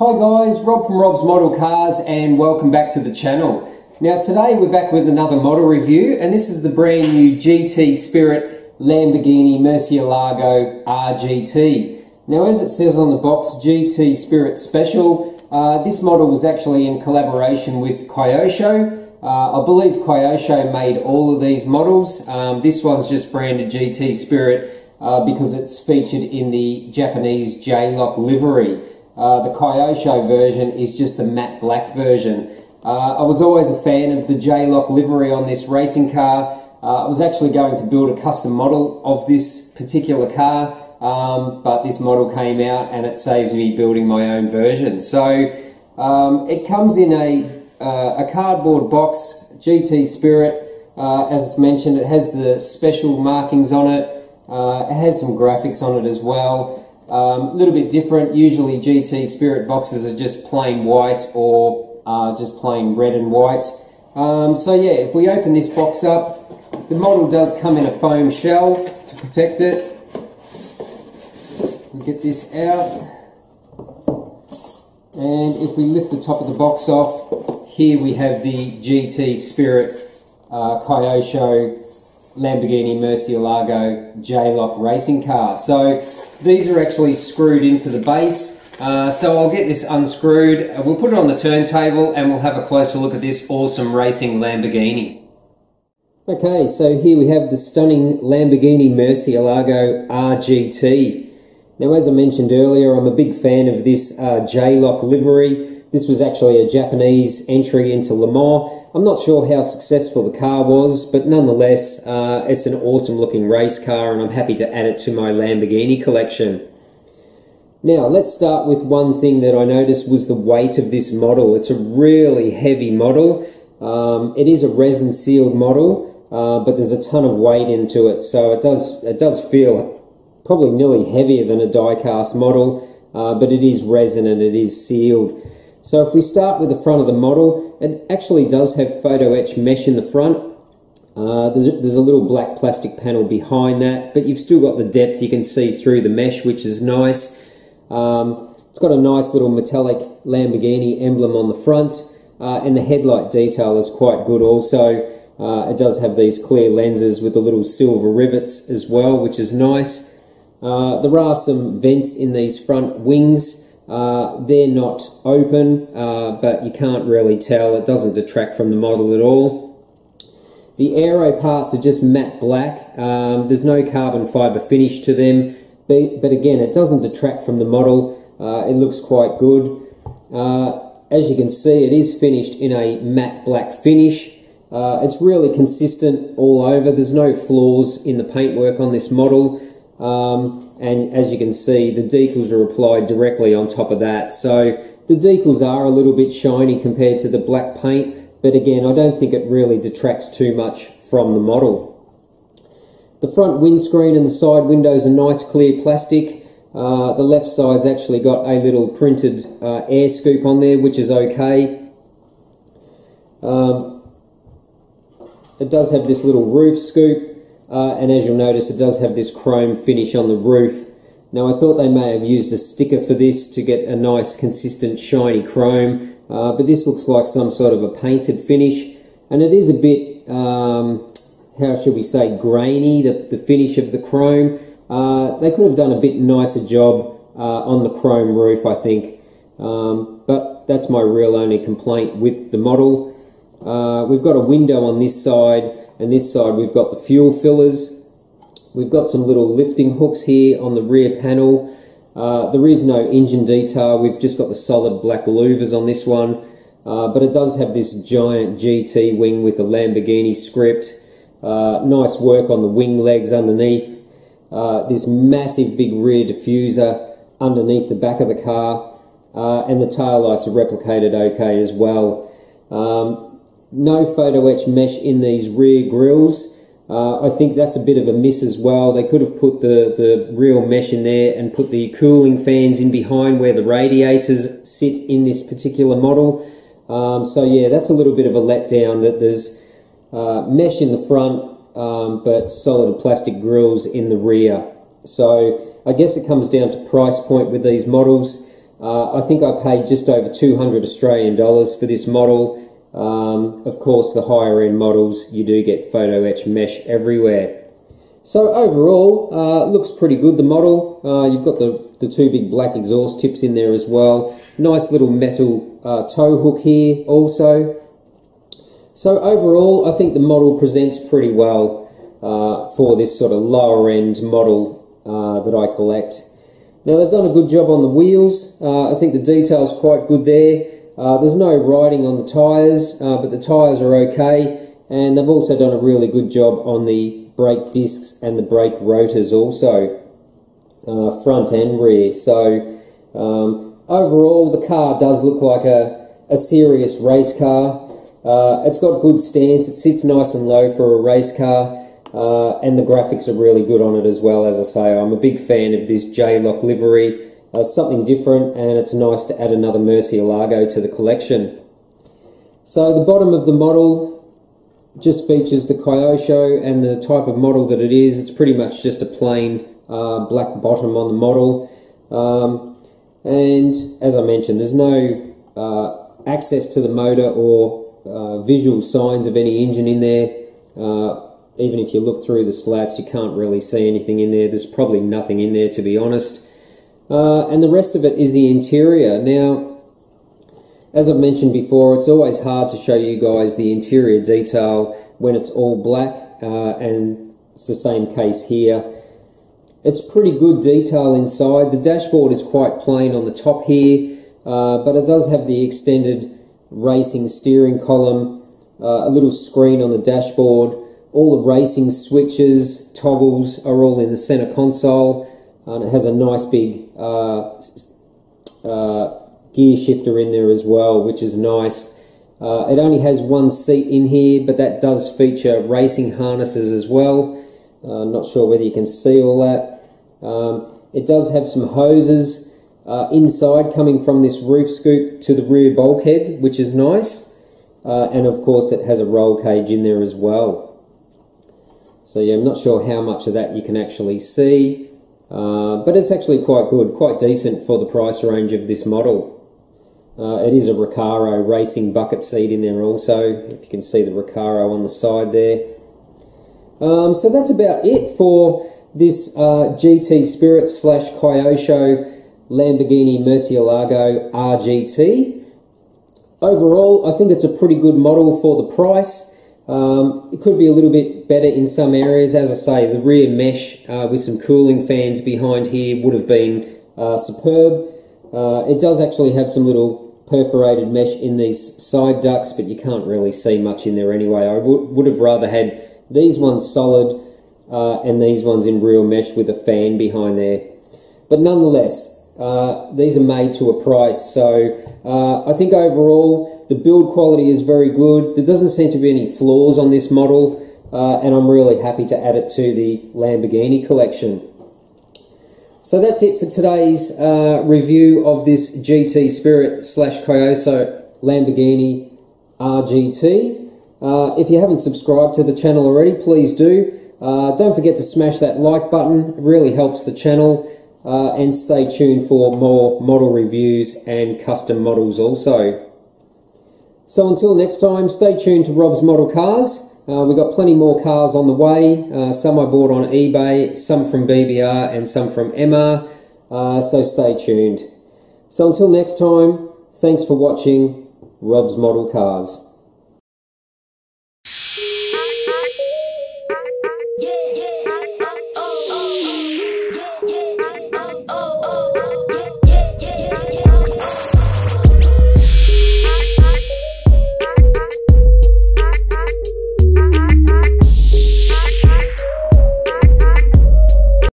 Hi guys, Rob from Rob's Model Cars and welcome back to the channel. Now today we're back with another model review and this is the brand new GT Spirit Lamborghini Murcielago RGT. Now as it says on the box, GT Spirit Special, this model was actually in collaboration with Kyosho. I believe Kyosho made all of these models. This one's just branded GT Spirit because it's featured in the Japanese J-Lock livery. The Kyosho version is just the matte black version. I was always a fan of the J-Lock livery on this racing car. I was actually going to build a custom model of this particular car, but this model came out and it saved me building my own version. So it comes in a cardboard box, GT Spirit. As mentioned, it has the special markings on it. It has some graphics on it as well. A little bit different. Usually GT Spirit boxes are just plain white or just plain red and white. So yeah, if we open this box up, the model does come in a foam shell to protect it. We'll get this out. And if we lift the top of the box off, here we have the GT Spirit Kyosho Lamborghini Murcielago J-Lock racing car. So these are actually screwed into the base. So I'll get this unscrewed, we'll put it on the turntable and we'll have a closer look at this awesome racing Lamborghini. Okay, so here we have the stunning Lamborghini Murcielago RGT. Now as I mentioned earlier, I'm a big fan of this J-Lock livery. This was actually a Japanese entry into Le Mans. I'm not sure how successful the car was, but nonetheless, it's an awesome looking race car and I'm happy to add it to my Lamborghini collection. Now, let's start with one thing that I noticed was the weight of this model. It's a really heavy model. It is a resin sealed model, but there's a ton of weight into it, so it does feel probably nearly heavier than a die-cast model, but it is resin and it is sealed. So if we start with the front of the model, it actually does have photo etch mesh in the front. There's a little black plastic panel behind that, but you've still got the depth. You can see through the mesh, which is nice. It's got a nice little metallic Lamborghini emblem on the front, and the headlight detail is quite good also. It does have these clear lenses with the little silver rivets as well, which is nice. There are some vents in these front wings. They're not open, but you can't really tell. It doesn't detract from the model at all. The aero parts are just matte black. There's no carbon fibre finish to them, but again, it doesn't detract from the model. It looks quite good. As you can see, it is finished in a matte black finish. It's really consistent all over. There's no flaws in the paintwork on this model. And as you can see, the decals are applied directly on top of that. So the decals are a little bit shiny compared to the black paint, but again, I don't think it really detracts too much from the model. The front windscreen and the side windows are nice clear plastic. The left side's actually got a little printed air scoop on there, which is okay. It does have this little roof scoop. And as you'll notice, it does have this chrome finish on the roof. Now I thought they may have used a sticker for this to get a nice consistent shiny chrome, but this looks like some sort of a painted finish, and it is a bit, how should we say, grainy, the finish of the chrome. They could have done a bit nicer job on the chrome roof, I think, but that's my real only complaint with the model. We've got a window on this side, and this side we've got the fuel fillers. We've got some little lifting hooks here on the rear panel. There is no engine detail. We've just got the solid black louvers on this one. But it does have this giant GT wing with a Lamborghini script. Nice work on the wing legs underneath. This massive big rear diffuser underneath the back of the car. And the taillights are replicated okay as well. No photo etch mesh in these rear grills. I think that's a bit of a miss as well. They could have put the real mesh in there and put the cooling fans in behind where the radiators sit in this particular model. So yeah, that's a little bit of a letdown that there's mesh in the front, but solid plastic grills in the rear. So I guess it comes down to price point with these models. I think I paid just over 200 Australian dollars for this model. Of course, the higher end models, you do get photo etch mesh everywhere. So overall, it looks pretty good, the model. You've got the two big black exhaust tips in there as well. Nice little metal tow hook here also. So overall, I think the model presents pretty well for this sort of lower end model that I collect. Now they've done a good job on the wheels. I think the detail's quite good there. There's no writing on the tyres, but the tyres are okay, and they've also done a really good job on the brake discs and the brake rotors also, front and rear. So overall the car does look like a serious race car. It's got good stance, it sits nice and low for a race car, and the graphics are really good on it as well. As I say, I'm a big fan of this J-Lock livery. Something different, and it's nice to add another Murcielago to the collection. So the bottom of the model just features the Kyosho and the type of model that it is. It's pretty much just a plain black bottom on the model. And as I mentioned, there's no access to the motor or visual signs of any engine in there. Even if you look through the slats, you can't really see anything in there. There's probably nothing in there, to be honest. And the rest of it is the interior. Now, as I've mentioned before, it's always hard to show you guys the interior detail when it's all black, and it's the same case here. It's pretty good detail inside. The dashboard is quite plain on the top here, but it does have the extended racing steering column, a little screen on the dashboard. All the racing switches, toggles are all in the center console. And it has a nice big gear shifter in there as well, which is nice. It only has one seat in here, but that does feature racing harnesses as well. Not sure whether you can see all that. It does have some hoses inside coming from this roof scoop to the rear bulkhead, which is nice. And of course it has a roll cage in there as well. So yeah, I'm not sure how much of that you can actually see. But it's actually quite good, quite decent for the price range of this model. It is a Recaro racing bucket seat in there also, if you can see the Recaro on the side there. So that's about it for this GT Spirit / Kyosho Lamborghini Murcielago RGT. Overall, I think it's a pretty good model for the price. It could be a little bit better in some areas. As I say, the rear mesh with some cooling fans behind here would have been superb. It does actually have some little perforated mesh in these side ducts, but you can't really see much in there anyway. I would have rather had these ones solid and these ones in real mesh with a fan behind there. But nonetheless, these are made to a price, so I think overall the build quality is very good. There doesn't seem to be any flaws on this model, and I'm really happy to add it to the Lamborghini collection. So that's it for today's review of this GT Spirit / Kyosho Lamborghini RGT. If you haven't subscribed to the channel already, please do. Don't forget to smash that like button. It really helps the channel. And stay tuned for more model reviews and custom models also. So until next time, stay tuned to Rob's Model Cars. We've got plenty more cars on the way. Some I bought on eBay, some from BBR and some from MR. So stay tuned. So until next time, thanks for watching Rob's Model Cars.